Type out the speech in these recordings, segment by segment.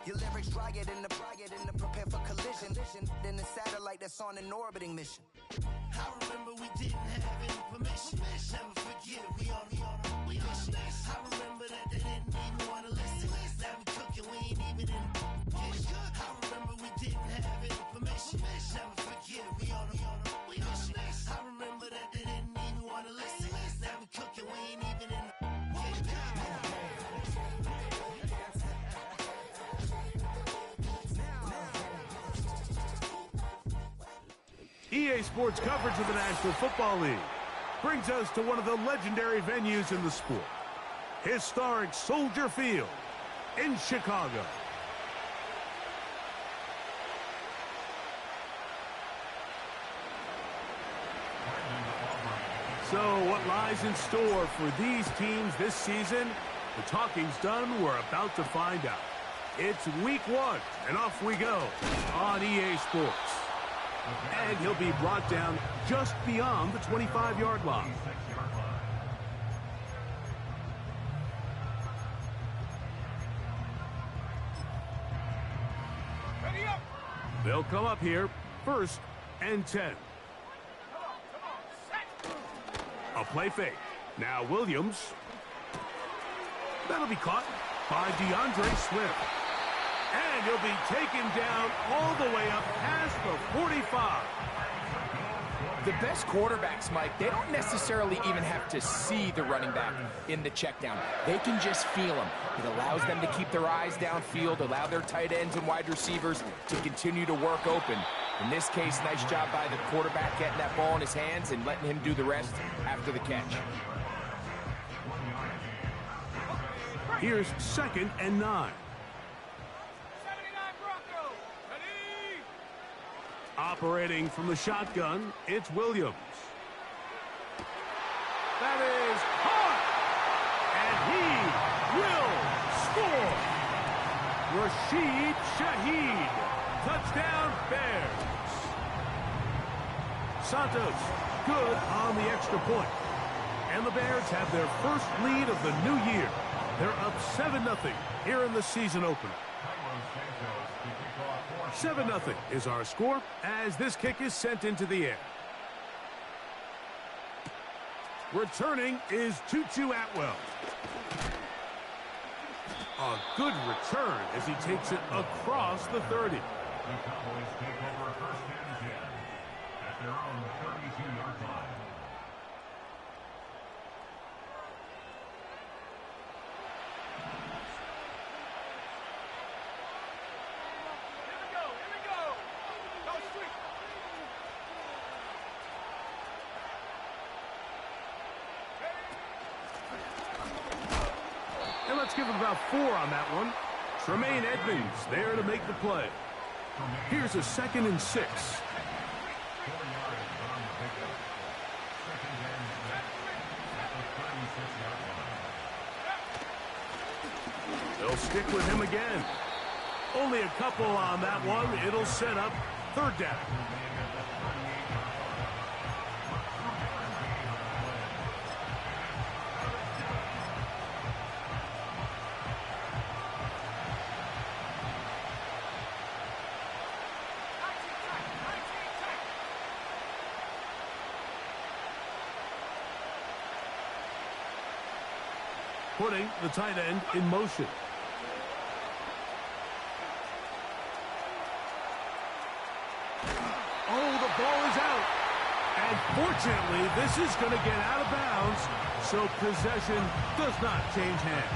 Your lyrics dry it in the prepare for collision. Then the satellite that's on an orbiting mission. I remember we didn't have any permission. Never forget we on mission. I remember that they didn't even want to listen. Now we cooking, we ain't even in the kitchen. I remember we didn't have any permission. Never forget we on mission. I remember that they didn't even want to listen. Now we cooking, we ain't even in the kitchen. EA Sports coverage of the National Football League brings us to one of the legendary venues in the sport, historic Soldier Field in Chicago. So what lies in store for these teams this season? The talking's done. We're about to find out. It's week 1, and off we go on EA Sports. And he'll be brought down just beyond the 25-yard line. Ready up. They'll come up here, 1st and 10. A play fake. Now Williams. That'll be caught by DeAndre Swift. And he'll be taken down all the way up past the 45. The best quarterbacks, Mike, they don't necessarily even have to see the running back in the check down. They can just feel him. It allows them to keep their eyes downfield, allow their tight ends and wide receivers to continue to work open. In this case, nice job by the quarterback getting that ball in his hands and letting him do the rest after the catch. Here's 2nd and 9. Operating from the shotgun, it's Williams. That is caught! And he will score! Rashid Shaheed. Touchdown, Bears. Santos, good on the extra point. And the Bears have their first lead of the new year. They're up 7-0 here in the season opener. 7-0 is our score as this kick is sent into the air. Returning is Tutu Atwell. A good return as he takes it across the 30. The Cowboys take over 1st and 10 at their own 32-yard line. And let's give him about 4 on that one. Tremaine Edmonds there to make the play. Here's a 2nd and 6. They'll stick with him again. Only a couple on that one. It'll set up 3rd down. Putting the tight end in motion. Oh, the ball is out. And fortunately, this is going to get out of bounds, so possession does not change hands.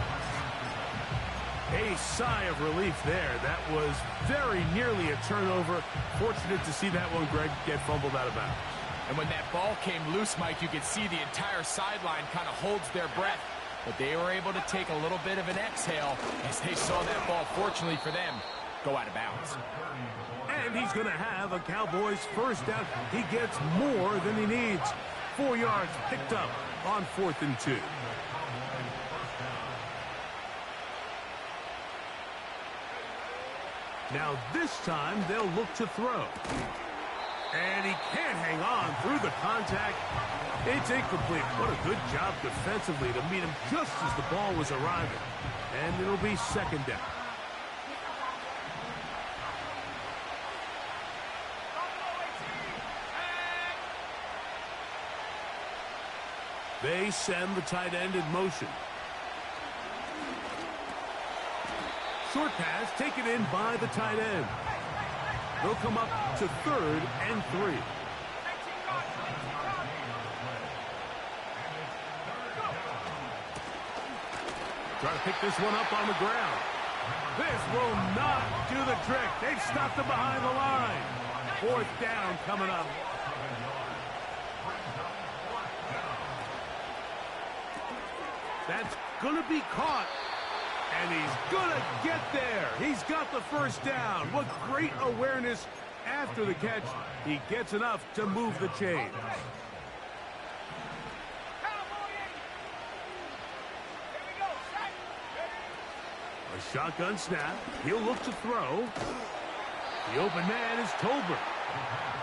A sigh of relief there. That was very nearly a turnover. Fortunate to see that one, Greg, get fumbled out of bounds. And when that ball came loose, Mike, you could see the entire sideline kind of holds their breath. But they were able to take a little bit of an exhale as they saw that ball, fortunately for them, go out of bounds. And he's going to have a Cowboys first down. He gets more than he needs. 4 yards picked up on 4th and 2. Now this time they'll look to throw. And he can't hang on through the contact. It's incomplete. What a good job defensively to meet him just as the ball was arriving. And it'll be 2nd down. They send the tight end in motion. Short pass taken in by the tight end. They'll come up to 3rd and 3. Try to pick this one up on the ground. This will not do the trick. They've stopped him behind the line. 4th down coming up. That's going to be caught. And he's going to get there. He's got the first down. What great awareness after the catch. He gets enough to move the chain. A shotgun snap. He'll look to throw. The open man is Tolbert.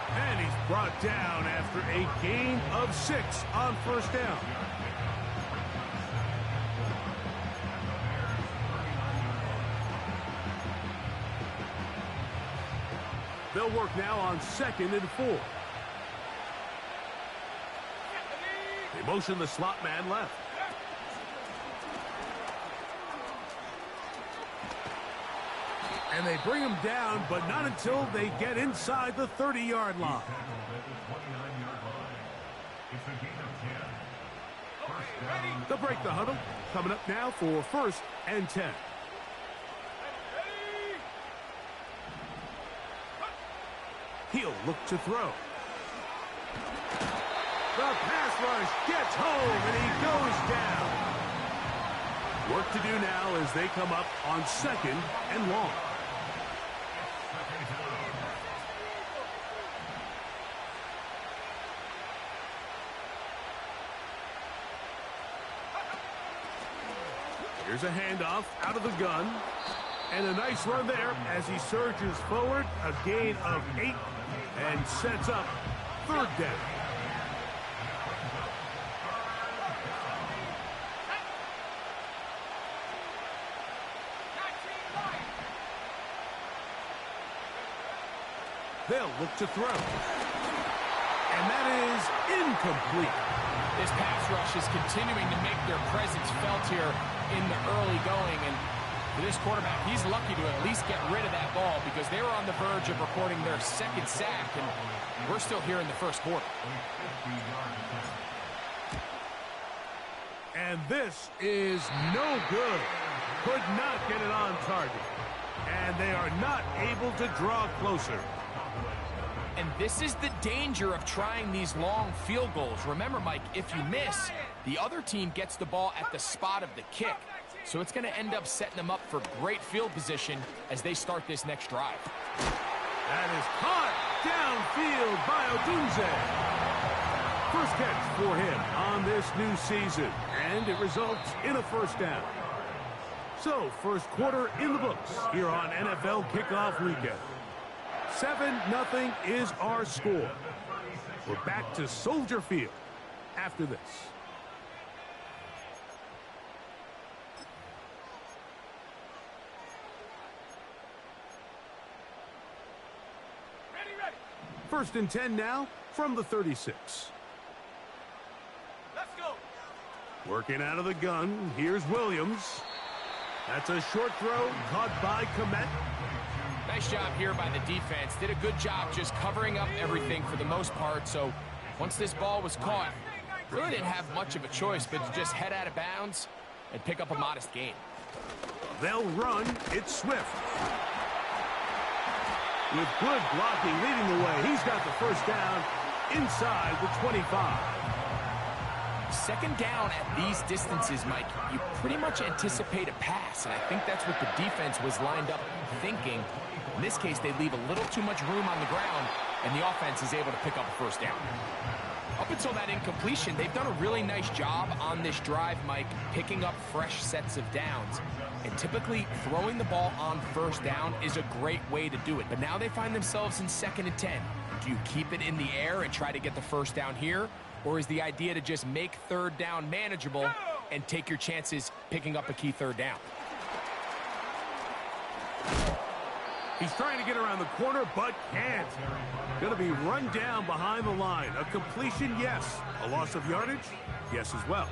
And he's brought down after a gain of 6 on 1st down. They'll work now on 2nd and 4. They motion the slot man left. And they bring him down, but not until they get inside the 30-yard line. They'll break the huddle. Coming up now for 1st and 10. He'll look to throw. The pass rush gets home, and he goes down. Work to do now as they come up on 2nd and long. Here's a handoff out of the gun. And a nice run there as he surges forward. A gain of 8 and sets up 3rd down. They'll look to throw. And that is incomplete. This pass rush is continuing to make their presence felt here in the early going. And for this quarterback, he's lucky to at least get rid of that ball because they were on the verge of recording their 2nd sack, and we're still here in the 1st quarter. And this is no good. Could not get it on target. And they are not able to draw closer. And this is the danger of trying these long field goals. Remember, Mike, if you miss, the other team gets the ball at the spot of the kick. So it's going to end up setting them up for great field position as they start this next drive. That is caught downfield by Odunze. First catch for him on this new season, and it results in a 1st down. So, 1st quarter in the books here on NFL Kickoff Weekend. 7-0 is our score. We're back to Soldier Field after this. Ready. 1st and 10 now from the 36. Let's go. Working out of the gun, here's Williams. That's a short throw caught by Komet. Nice job here by the defense. Did a good job just covering up everything for the most part. So once this ball was caught, really didn't have much of a choice but to just head out of bounds and pick up a modest gain. They'll run. It's Swift. With good blocking leading the way, he's got the 1st down inside the 25. 2nd down at these distances, Mike, you pretty much anticipate a pass, and I think that's what the defense was lined up thinking. In this case, they leave a little too much room on the ground, and the offense is able to pick up a 1st down. Up until that incompletion, they've done a really nice job on this drive, Mike, picking up fresh sets of downs. And typically, throwing the ball on 1st down is a great way to do it. But now they find themselves in 2nd and 10. Do you keep it in the air and try to get the 1st down here? Or is the idea to just make 3rd down manageable and take your chances picking up a key 3rd down? He's trying to get around the corner, but can't. Going to be run down behind the line. A completion, yes. A loss of yardage, yes as well.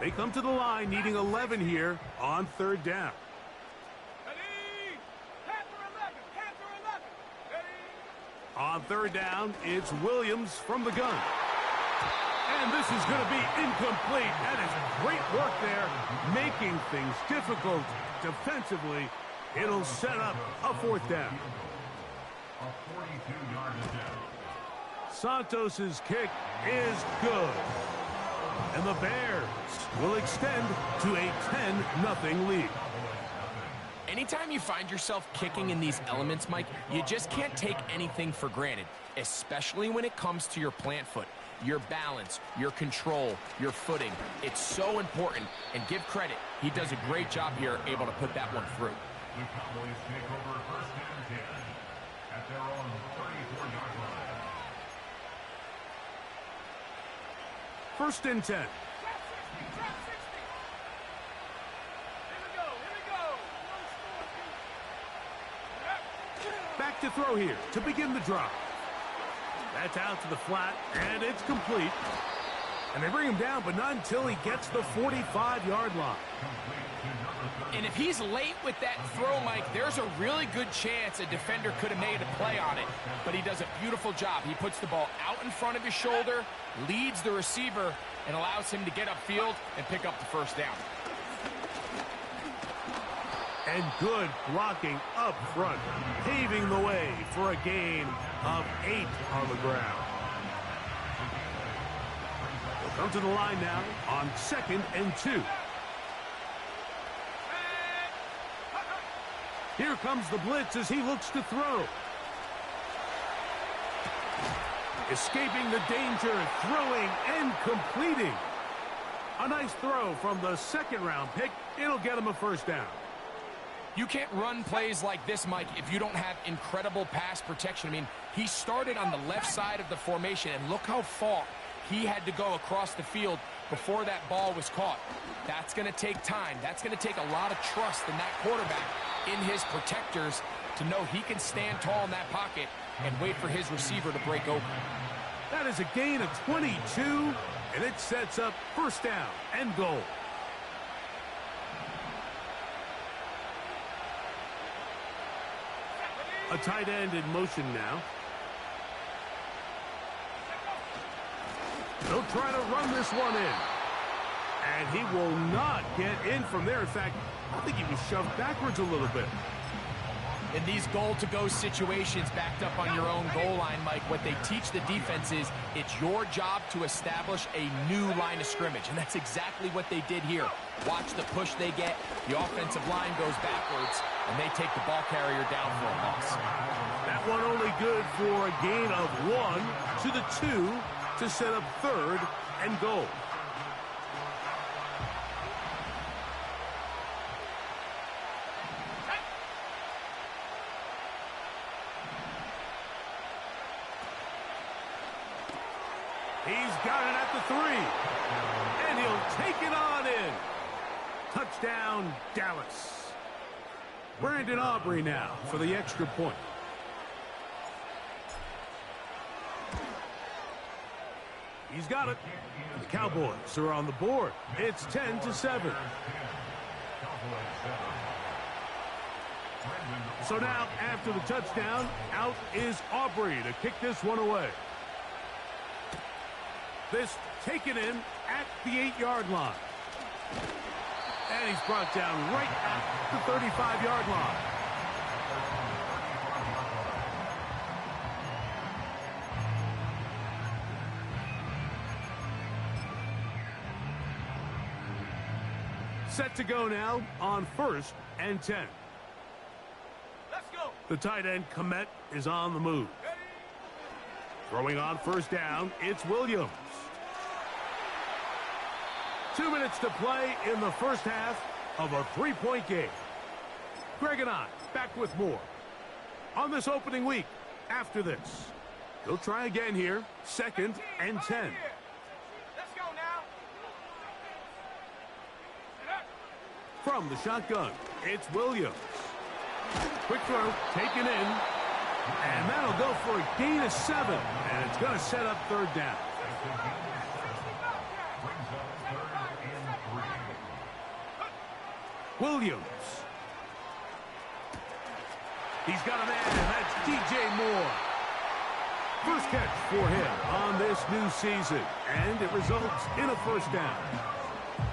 They come to the line needing 11 here on third down. On third down, it's Williams from the gun. And this is going to be incomplete. That is great work there, making things difficult defensively. It'll set up a fourth down. A 42-yard attempt. Santos's kick is good. And the Bears will extend to a 10-0 lead. Anytime you find yourself kicking in these elements, Mike, you just can't take anything for granted, especially when it comes to your plant foot. Your balance, your control, your footing. It's so important, and give credit. He does a great job here, able to put that one through. The Cowboys take over first and 10 at their own 34-yard line. First and 10. Back to throw here to begin the drive. That's out to the flat, and it's complete. And they bring him down, but not until he gets the 45-yard line. And if he's late with that throw, Mike, there's a really good chance a defender could have made a play on it. But he does a beautiful job. He puts the ball out in front of his shoulder, leads the receiver, and allows him to get upfield and pick up the first down. And good blocking up front, paving the way for a gain of 8 on the ground. They'll come to the line now on 2nd and 2. Here comes the blitz as he looks to throw. Escaping the danger, throwing and completing. A nice throw from the second-round pick. It'll get him a first down. You can't run plays like this, Mike, if you don't have incredible pass protection. I mean, he started on the left side of the formation, and look how far he had to go across the field before that ball was caught. That's going to take time. That's going to take a lot of trust in that quarterback, in his protectors, to know he can stand tall in that pocket and wait for his receiver to break open. That is a gain of 22, and it sets up first down and goal. A tight end in motion now. They'll try to run this one in. And he will not get in from there. In fact, I think he was shoved backwards a little bit. In these goal-to-go situations backed up on your own goal line, Mike, what they teach the defense is it's your job to establish a new line of scrimmage, and that's exactly what they did here. Watch the push they get. The offensive line goes backwards, and they take the ball carrier down for a loss. That one only good for a gain of 1 to the 2 to set up third and goal. He's got it at the 3. And he'll take it on in. Touchdown, Dallas. Brandon Aubrey now for the extra point. He's got it. The Cowboys are on the board. It's 10-7. So now, after the touchdown, out is Aubrey to kick this one away. This taken in at the 8-yard line. And he's brought down right at the 35-yard line. Set to go now on 1st and 10. Let's go. The tight end, Komet, is on the move. Throwing on first down, it's Williams. 2 minutes to play in the first half of a 3-point game. Greg and I back with more on this opening week after this. They'll try again here. 2nd and 10. Let's go now. From the shotgun, it's Williams. Quick throw, taken in. And that'll go for a gain of 7. And it's going to set up 3rd down. Williams. He's got a man. That's DJ Moore. First catch for him on this new season. And it results in a 1st down.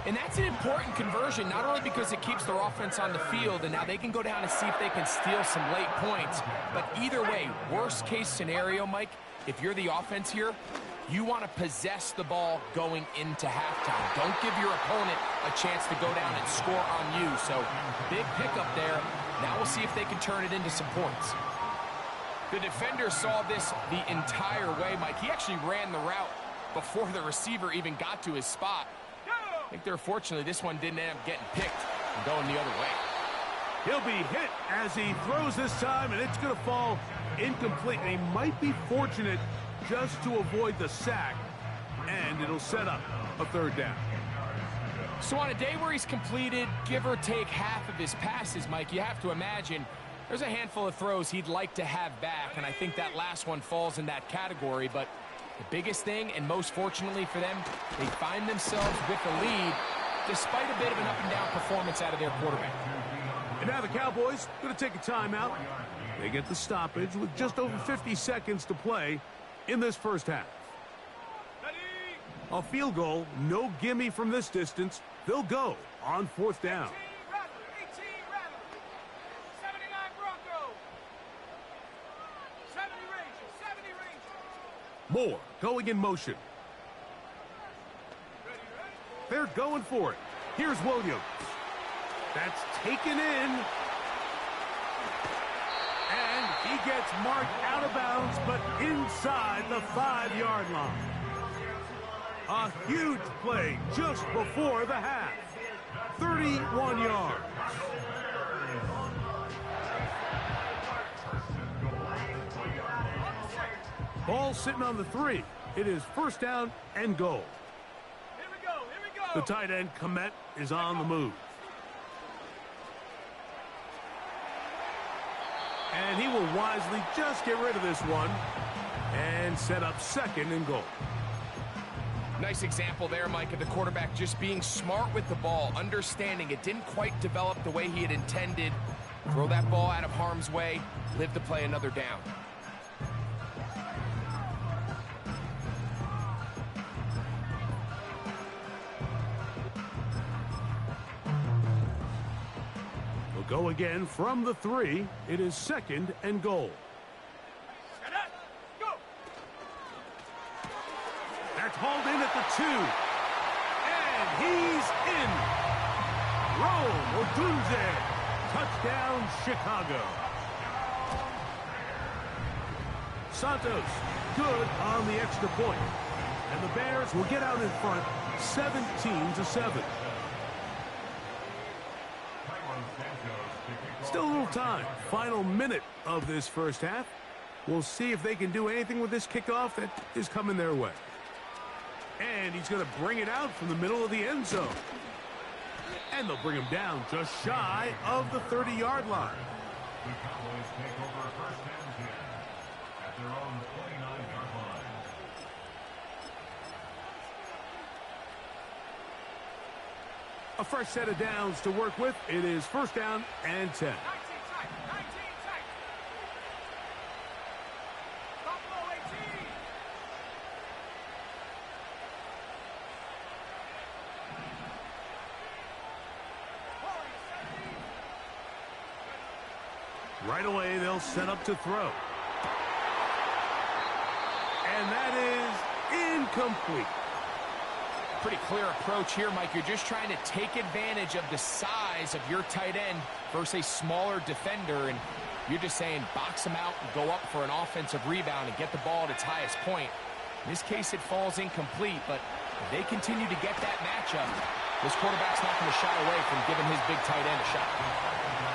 And that's an important conversion, not only because it keeps their offense on the field, and now they can go down and see if they can steal some late points. But either way, worst case scenario, Mike, if you're the offense here, you want to possess the ball going into halftime. Don't give your opponent a chance to go down and score on you. So big pickup there. Now we'll see if they can turn it into some points. The defender saw this the entire way, Mike. He actually ran the route before the receiver even got to his spot. I think they're fortunate this one didn't end up getting picked and going the other way. He'll be hit as he throws this time, and it's going to fall incomplete. And he might be fortunate just to avoid the sack, and it'll set up a 3rd down. So on a day where he's completed, give or take half of his passes, Mike, you have to imagine there's a handful of throws he'd like to have back, and I think that last one falls in that category. But the biggest thing, and most fortunately for them, they find themselves with the lead despite a bit of an up-and-down performance out of their quarterback. And now the Cowboys going to take a timeout. They get the stoppage with just over 50 seconds to play in this 1st half. A field goal, no gimme from this distance. They'll go on 4th down. 18 Rattler. 79 Bronco. 70 Ranger. Moore going in motion. They're going for it. Here's Williams. That's taken in. And he gets marked out of bounds, but inside the 5-yard line. A huge play just before the half. 31 yards. Ball sitting on the 3. It is 1st down and goal. Here we go. The tight end, Komet, is on the move. And he will wisely just get rid of this one and set up 2nd and goal. Nice example there, Mike, of the quarterback just being smart with the ball, understanding it didn't quite develop the way he had intended. Throw that ball out of harm's way, live to play another down. We'll go again from the 3. It is 2nd and goal. Go. That's hauled in at the 2. And he's in. Rome Odunze. Touchdown, Chicago. Santos, good on the extra point. And the Bears will get out in front 17-7. Still a little time. Final minute of this 1st half. We'll see if they can do anything with this kickoff that is coming their way. And he's going to bring it out from the middle of the end zone. And they'll bring him down just shy of the 30-yard line. The Cowboys take over 1st and 10 at their own 29-yard line. A fresh set of downs to work with. It is 1st down and 10. 19 tight. Buffalo 18. Right away, they'll set up to throw. And that is incomplete. Pretty clear approach here, Mike. You're just trying to take advantage of the size of your tight end versus a smaller defender, and you're just saying box him out and go up for an offensive rebound and get the ball at its highest point. In this case, it falls incomplete, but if they continue to get that matchup, this quarterback's not going to shy away from giving his big tight end a shot.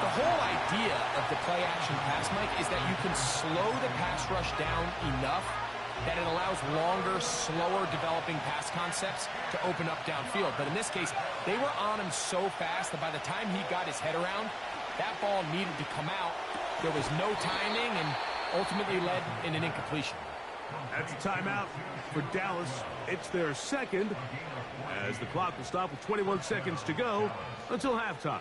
The whole idea of the play-action pass, Mike, is that you can slow the pass rush down enough that it allows longer, slower developing pass concepts to open up downfield. But in this case, they were on him so fast that by the time he got his head around, that ball needed to come out. There was no timing and ultimately led in an incompletion. That's a timeout for Dallas. It's their second, as the clock will stop with 21 seconds to go until halftime.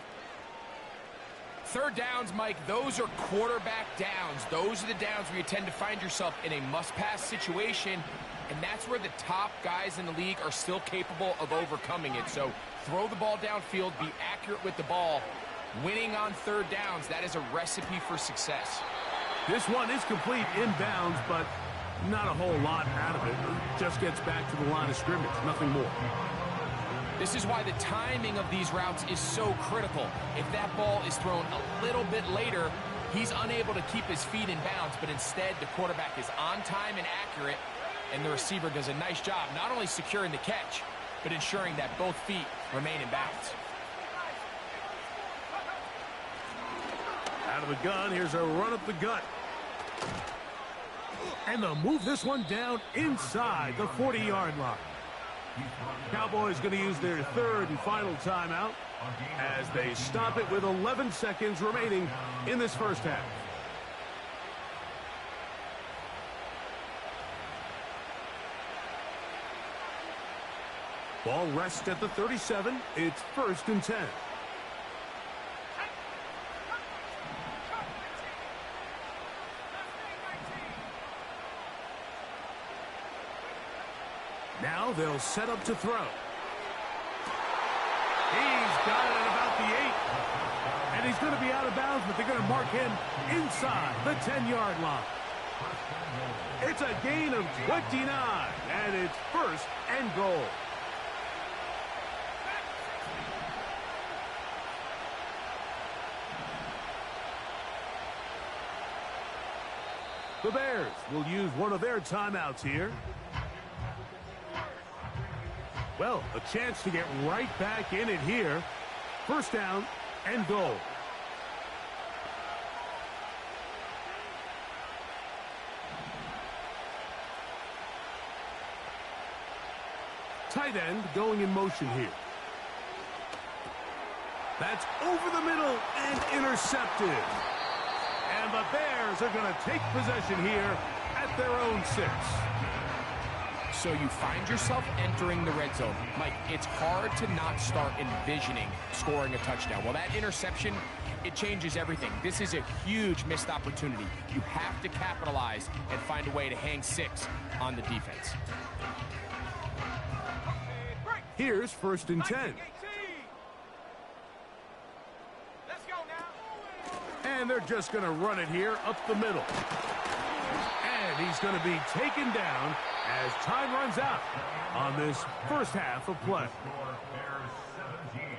Third downs, Mike, those are quarterback downs. Those are the downs where you tend to find yourself in a must-pass situation, and that's where the top guys in the league are still capable of overcoming it. So throw the ball downfield, be accurate with the ball. Winning on third downs, that is a recipe for success. This one is complete inbounds, but not a whole lot out of it. Just gets back to the line of scrimmage, nothing more. This is why the timing of these routes is so critical. If that ball is thrown a little bit later, he's unable to keep his feet in bounds, but instead the quarterback is on time and accurate, and the receiver does a nice job not only securing the catch, but ensuring that both feet remain in bounds. Out of the gun, here's a run up the gut. And they'll move this one down inside the 40-yard line. Cowboys going to use their third and final timeout as they stop it with 11 seconds remaining in this first half. Ball rests at the 37. It's 1st and 10. Now they'll set up to throw. He's got it at about the 8. And he's going to be out of bounds, but they're going to mark him inside the 10-yard line. It's a gain of 29, and it's 1st and goal. The Bears will use one of their timeouts here. Well, a chance to get right back in it here. 1st down and goal. Tight end going in motion here. That's over the middle and intercepted. And the Bears are going to take possession here at their own 6. So you find yourself entering the red zone. Mike, it's hard to not start envisioning scoring a touchdown. Well, that interception, it changes everything. This is a huge missed opportunity. You have to capitalize and find a way to hang 6 on the defense. Here's 1st and 10. Let's go now. And they're just going to run it here up the middle. And he's going to be taken down as time runs out on this first half of play. Bears 17,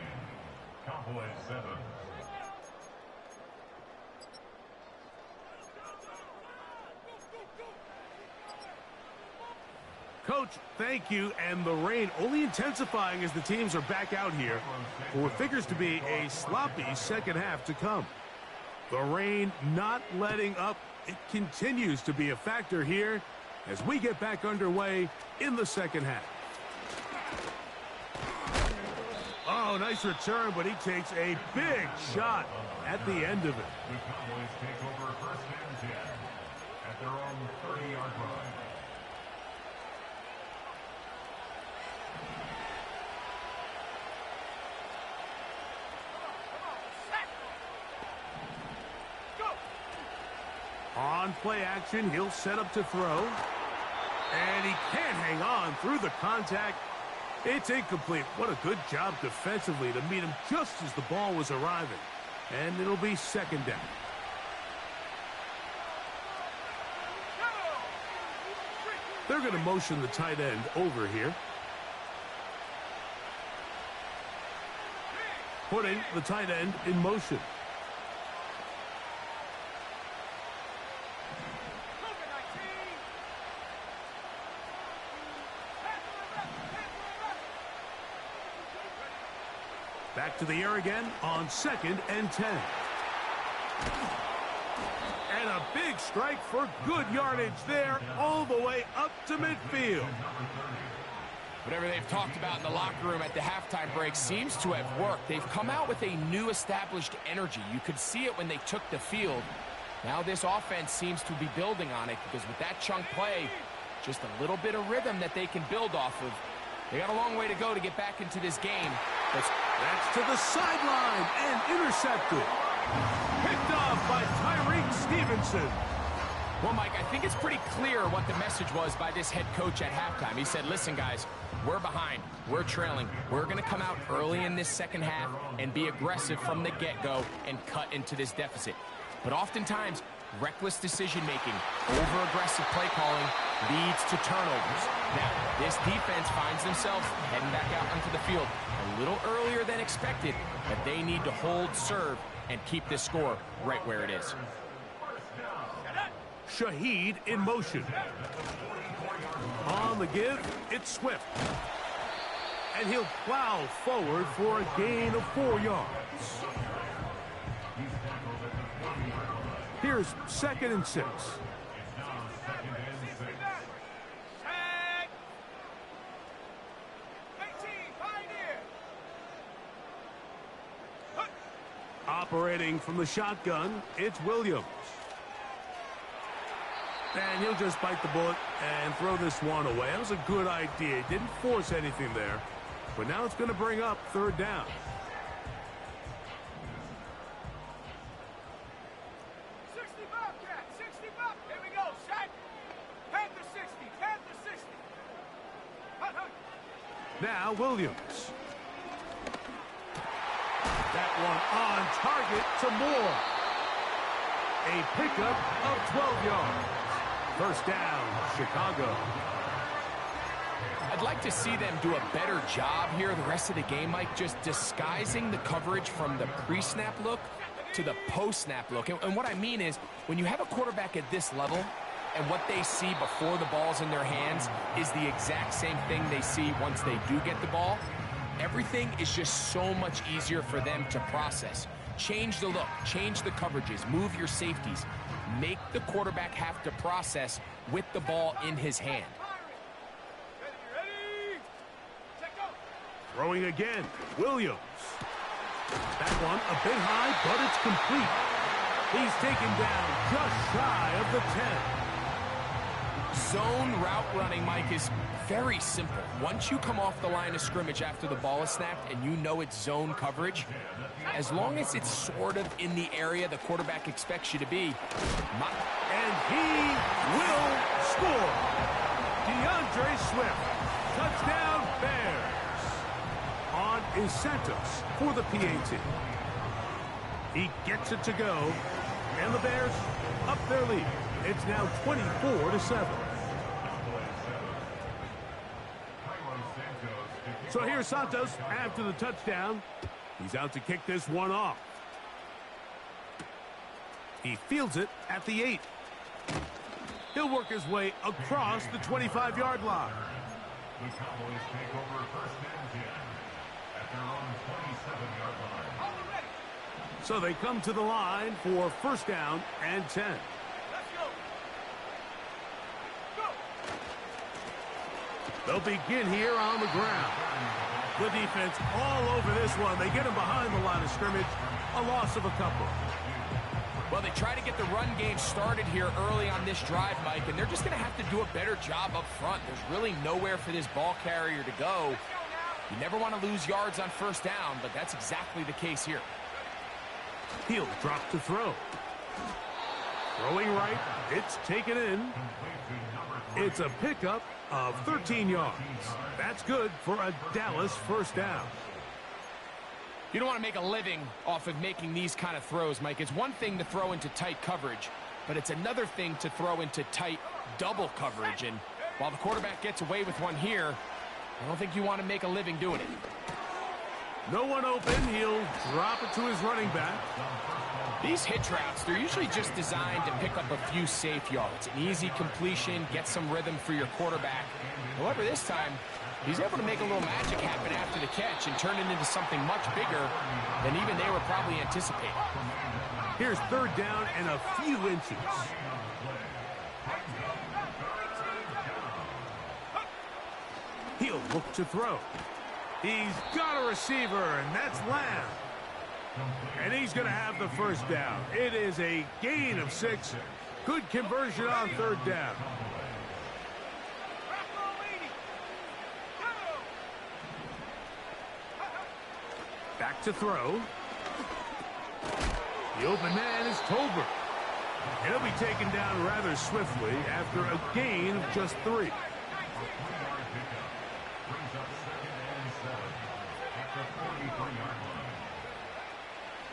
Cowboys 7. Coach, thank you. And the rain only intensifying as the teams are back out here for what figures to be a sloppy second half to come. The rain not letting up. It continues to be a factor here as we get back underway in the second half. Oh, nice return, but he takes a big shot at the end of it. The Cowboys take over 1st and 10 at their own 30-yard line. On play action, he'll set up to throw. And he can't hang on through the contact. It's incomplete. What a good job defensively to meet him just as the ball was arriving. And it'll be 2nd down. They're going to motion the tight end over here. Putting the tight end in motion. Back to the air again on 2nd and 10. And a big strike for good yardage there, all the way up to midfield. Whatever they've talked about in the locker room at the halftime break seems to have worked. They've come out with a new established energy. You could see it when they took the field. Now this offense seems to be building on it because with that chunk play, just a little bit of rhythm that they can build off of. They got a long way to go to get back into this game. That's to the sideline and intercepted. Picked off by Tyreek Stevenson. Well, Mike, I think it's pretty clear what the message was by this head coach at halftime. He said, listen, guys, we're behind. We're trailing. We're going to come out early in this second half and be aggressive from the get-go and cut into this deficit. But oftentimes, reckless decision-making, over-aggressive play calling leads to turnovers. Now, this defense finds themselves heading back out onto the field a little earlier than expected, but they need to hold serve and keep this score right where it is. Shaheed in motion. On the give, it's Swift. And he'll plow forward for a gain of 4 yards. Here's 2nd and 6. Operating from the shotgun, it's Williams. And he'll just bite the bullet and throw this one away. That was a good idea. Didn't force anything there. But now it's going to bring up 3rd down. Now Williams. That one on target to Moore. A pickup of 12 yards. 1st down, Chicago. I'd like to see them do a better job here the rest of the game, Mike, just disguising the coverage from the pre-snap look to the post-snap look. And what I mean is, when you have a quarterback at this level, and what they see before the ball's in their hands is the exact same thing they see once they do get the ball, everything is just so much easier for them to process. Change the look, change the coverages, move your safeties. Make the quarterback have to process with the ball in his hand. Throwing again, Williams. That one a bit high, but it's complete. He's taken down just shy of the 10. Zone route running, Mike, is very simple. Once you come off the line of scrimmage after the ball is snapped and you know it's zone coverage, as long as it's sort of in the area the quarterback expects you to be. And he will score. DeAndre Swift. Touchdown, Bears. On is Santos for the PAT. He gets it to go. And the Bears up their lead. It's now 24-7. So here's Santos after the touchdown. He's out to kick this one off. He fields it at the 8. He'll work his way across the 25-yard line. The Cowboys take over 1st and 10 at their own 27-yard line. So they come to the line for 1st down and 10. They'll begin here on the ground. The defense all over this one. They get him behind the line of scrimmage. A loss of a couple. Well, they try to get the run game started here early on this drive, Mike, and they're just going to have to do a better job up front. There's really nowhere for this ball carrier to go. You never want to lose yards on 1st down, but that's exactly the case here. He'll drop to throw. Throwing right. It's taken in. It's a pickup of 13 yards. That's good for a Dallas 1st down. You don't want to make a living off of making these kind of throws, Mike. It's one thing to throw into tight coverage, but it's another thing to throw into tight double coverage. And while the quarterback gets away with one here, I don't think you want to make a living doing it. No one open. He'll drop it to his running back. These hitch routes, they're usually just designed to pick up a few safe yards. An easy completion, get some rhythm for your quarterback. However, this time, he's able to make a little magic happen after the catch and turn it into something much bigger than even they were probably anticipating. Here's third down and a few inches. He'll look to throw. He's got a receiver, and that's Lamb. And he's going to have the first down. It is a gain of 6. Good conversion on third down. Back to throw. The open man is Tolbert. He'll be taken down rather swiftly after a gain of just 3.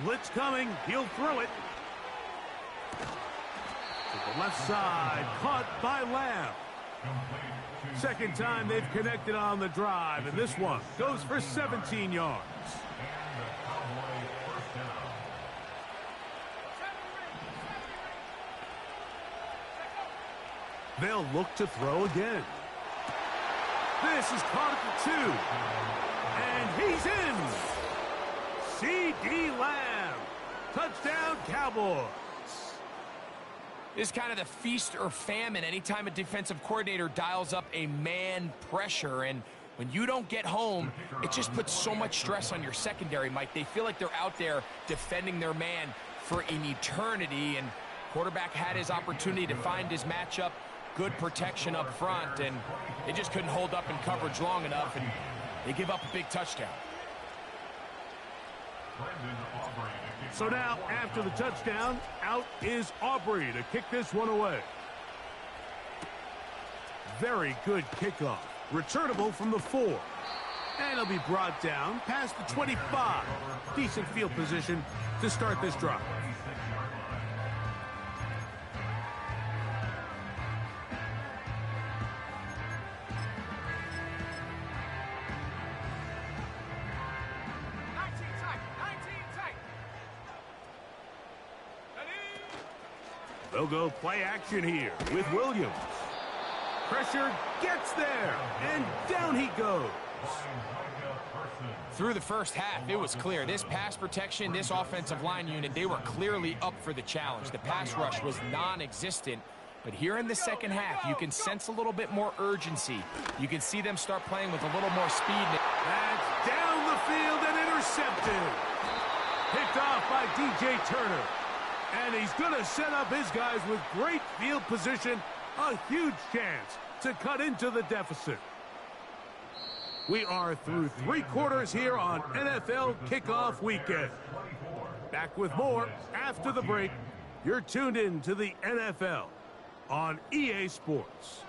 Blitz coming. He'll throw it. To the left side. Caught by Lamb. Second time they've connected on the drive, and this one goes for 17 yards. They'll look to throw again. This is caught at the 2. And he's in. C.D. Lamb. Touchdown, Cowboys. This is kind of the feast or famine anytime a defensive coordinator dials up a man pressure. And when you don't get home, it just puts so much stress on your secondary, Mike. They feel like they're out there defending their man for an eternity. And quarterback had his opportunity to find his matchup. Good protection up front. And they just couldn't hold up in coverage long enough. And they give up a big touchdown. So now, after the touchdown, out is Aubrey to kick this one away. Very good kickoff. Returnable from the 4. And he'll be brought down past the 25. Decent field position to start this drive. They'll go play action here with Williams. Pressure gets there, and down he goes. Through the first half, it was clear. This pass protection, this offensive line unit, they were clearly up for the challenge. The pass rush was non-existent. But here in the second half, you can sense a little bit more urgency. You can see them start playing with a little more speed. That's down the field and intercepted. Picked off by D.J. Turner. And he's going to set up his guys with great field position. A huge chance to cut into the deficit. We are through 3 quarters here on NFL Kickoff Weekend. Back with more after the break. You're tuned in to the NFL on EA Sports.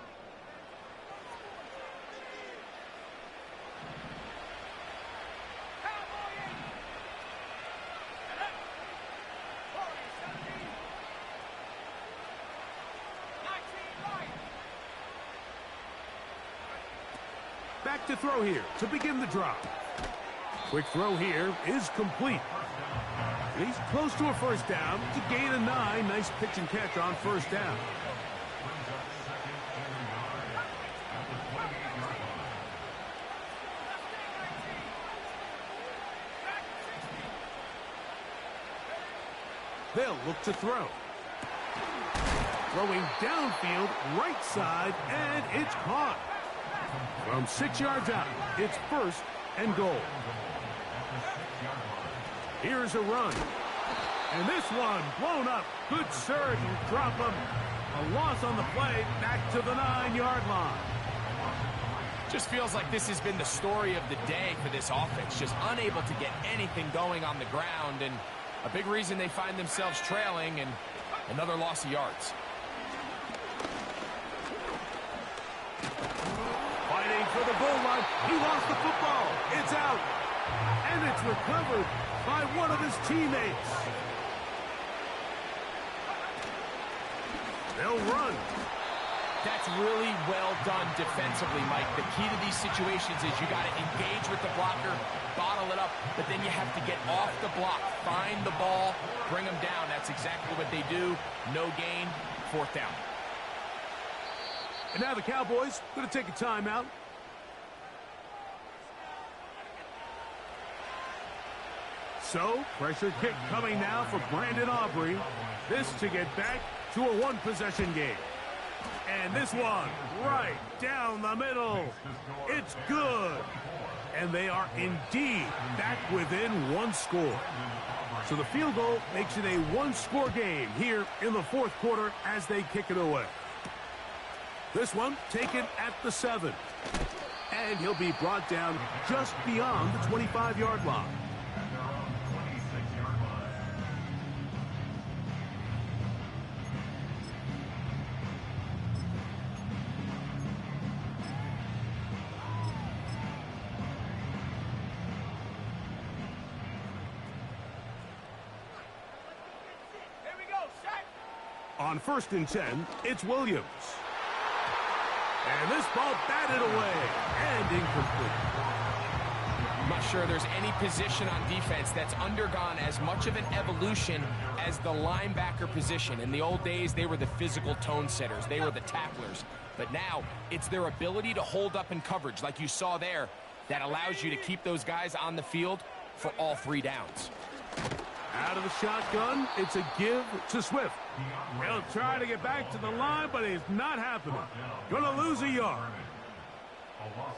Back to throw here to begin the drive. Quick throw here is complete. He's close to a first down to gain a 9. Nice pitch and catch on first down. They'll look to throw. Throwing downfield, right side, and it's caught. From 6 yards out, it's first and goal. Here's a run. And this one blown up. Good surge and drop him. A loss on the play, back to the 9-yard line. Just feels like this has been the story of the day for this offense. Just unable to get anything going on the ground. And a big reason they find themselves trailing, and another loss of yards. Fighting for the goal line. He lost the football. It's out. And it's recovered by one of his teammates. They'll run. That's really well done defensively, Mike. The key to these situations is you got to engage with the blocker, bottle it up, but then you have to get off the block, find the ball, bring them down. That's exactly what they do. No gain, 4th down. And now the Cowboys going to take a timeout. So, pressure kick coming now for Brandon Aubrey. This to get back to a one-possession game. And this one, right down the middle. It's good. And they are indeed back within one score. So the field goal makes it a one-score game here in the 4th quarter as they kick it away. This one taken at the 7. And he'll be brought down just beyond the 25-yard line. On 1st and 10, it's Williams. And this ball batted away and incomplete. I'm not sure there's any position on defense that's undergone as much of an evolution as the linebacker position. In the old days, they were the physical tone setters. They were the tacklers. But now, it's their ability to hold up in coverage, like you saw there, that allows you to keep those guys on the field for all 3 downs. Out of the shotgun, it's a give to Swift. He'll try to get back to the line, but it's not happening. Gonna lose a yard.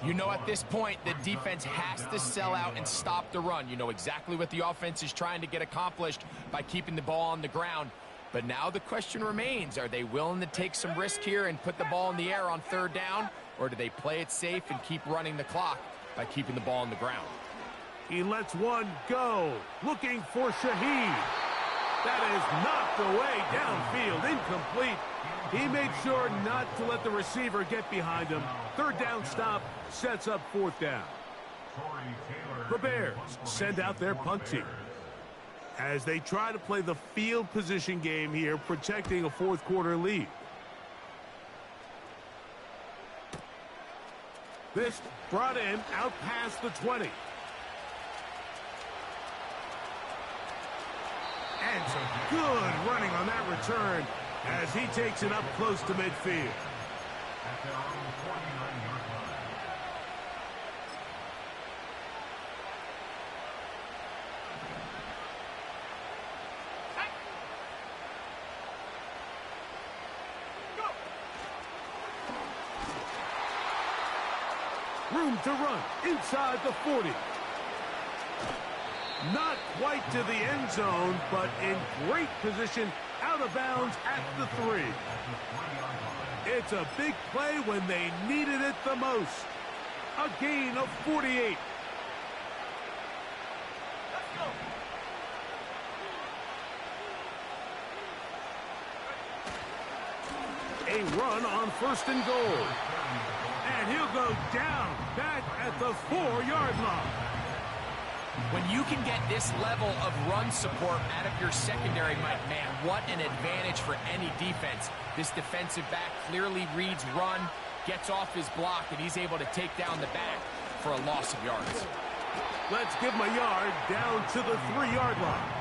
You know, at this point, the defense has to sell out and stop the run. You know exactly what the offense is trying to get accomplished by keeping the ball on the ground. But now the question remains, are they willing to take some risk here and put the ball in the air on 3rd down? Or do they play it safe and keep running the clock by keeping the ball on the ground? He lets one go, looking for Shaheed. That is knocked away downfield, incomplete. He made sure not to let the receiver get behind him. 3rd down stop sets up 4th down. The Bears send out their punt team as they try to play the field position game here, protecting a 4th quarter lead. This brought in out past the 20. And some good running on that return as he takes it up close to midfield. At their own 49-yard line. Room to run inside the 40. Not quite to the end zone, but in great position out of bounds at the 3. It's a big play when they needed it the most. A gain of 48. A run on 1st and goal. And he'll go down back at the 4-yard line. When you can get this level of run support out of your secondary, Mike, man, what an advantage for any defense. This defensive back clearly reads run, gets off his block, and he's able to take down the back for a loss of yards. Let's give him a yard down to the 3-yard line.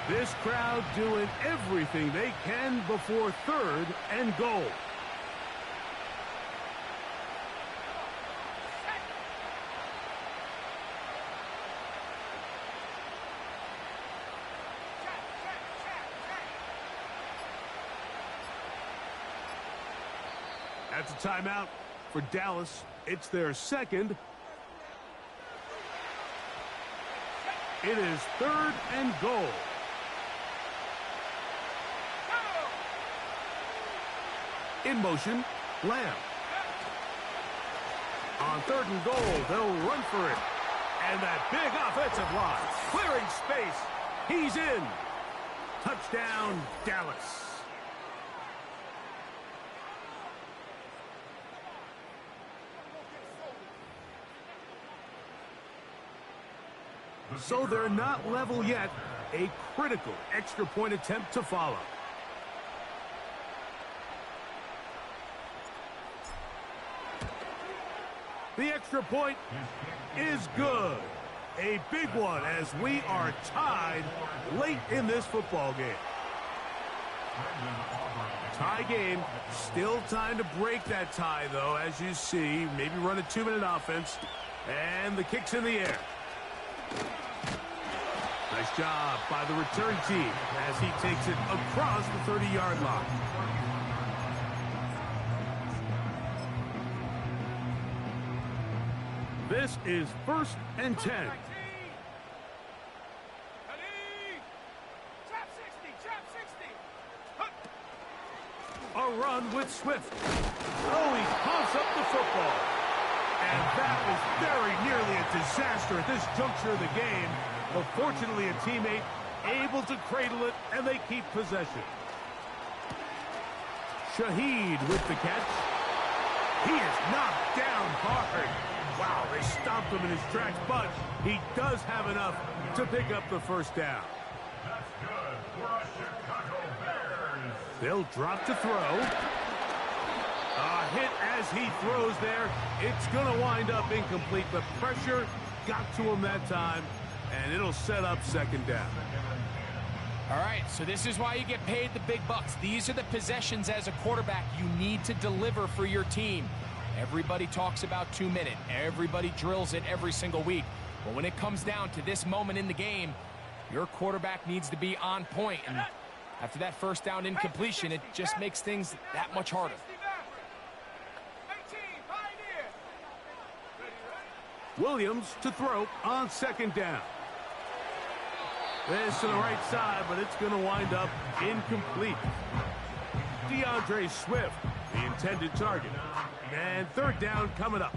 This crowd doing everything they can before 3rd and goal. That's a timeout for Dallas. It's their 2nd. It is 3rd and goal. In motion, Lamb. On 3rd and goal, they'll run for it. And that big offensive line, clearing space. He's in. Touchdown, Dallas. so they're not level yet. A critical extra point attempt to follow. The extra point is good. A big one as we are tied late in this football game. Tie game. Still time to break that tie, though, as you see. Maybe run a 2-minute offense. And the kick's in the air. Nice job by the return team as he takes it across the 30-yard line. This is 1st and 10. A run with Swift. Oh, he pumps up the football. And that was very nearly a disaster at this juncture of the game. But fortunately, a teammate able to cradle it, and they keep possession. Shaheed with the catch. He is knocked down hard. Wow, they stopped him in his tracks, but he does have enough to pick up the first down. That's good for a Chicago Bears. They'll drop to throw. A hit as he throws there. It's going to wind up incomplete. The pressure got to him that time, and it'll set up 2nd down. All right, so this is why you get paid the big bucks. These are the possessions as a quarterback you need to deliver for your team. Everybody talks about 2-minute. Everybody drills it every single week. But when it comes down to this moment in the game, your quarterback needs to be on point. And after that first down incompletion, it just makes things that much harder. Williams to throw on 2nd down. This to the right side, but it's going to wind up incomplete. DeAndre Swift, the intended target. And 3rd down coming up.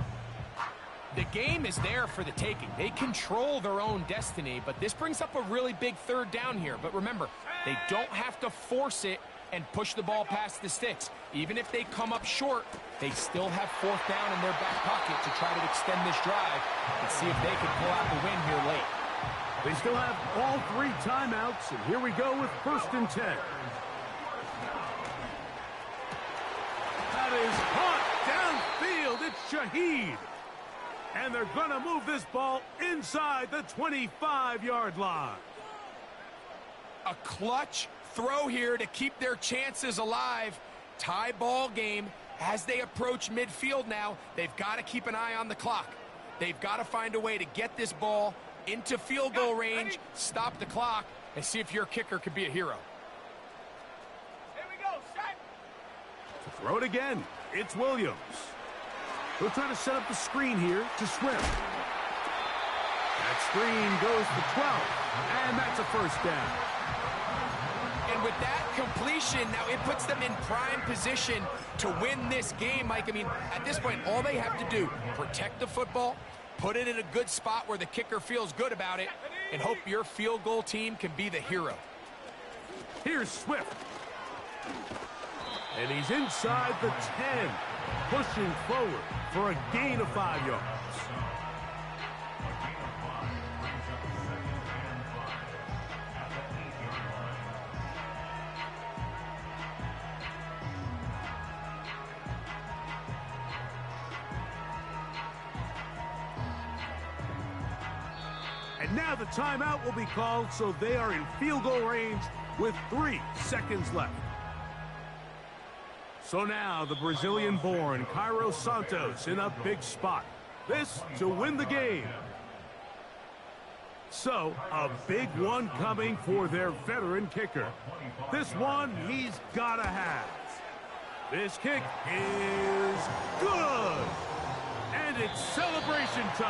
The game is there for the taking. They control their own destiny, but this brings up a really big 3rd down here. But remember, they don't have to force it and push the ball past the sticks. Even if they come up short, they still have 4th down in their back pocket to try to extend this drive and see if they can pull out the win here late. They still have all 3 timeouts, and here we go with 1st and 10. That is caught downfield. It's Shaheed. And they're going to move this ball inside the 25-yard line. A clutch throw here to keep their chances alive. Tie ball game as they approach midfield now. They've got to keep an eye on the clock. They've got to find a way to get this ball into field goal range, stop the clock, and see if your kicker could be a hero. Here we go, set. To throw it again, it's Williams. They'll try to set up the screen here to Swift. That screen goes for 12, and that's a 1st down. And with that completion, now it puts them in prime position to win this game, Mike. I mean, at this point, all they have to do, protect the football, put it in a good spot where the kicker feels good about it, and hope your field goal team can be the hero. Here's Swift. And he's inside the 10, pushing forward for a gain of 5 yards. And now the timeout will be called, so they are in field goal range with 3 seconds left. So now the Brazilian-born Cairo Santos in a big spot. This to win the game. So a big one coming for their veteran kicker. This one he's got to have. This kick is good. And it's celebration time.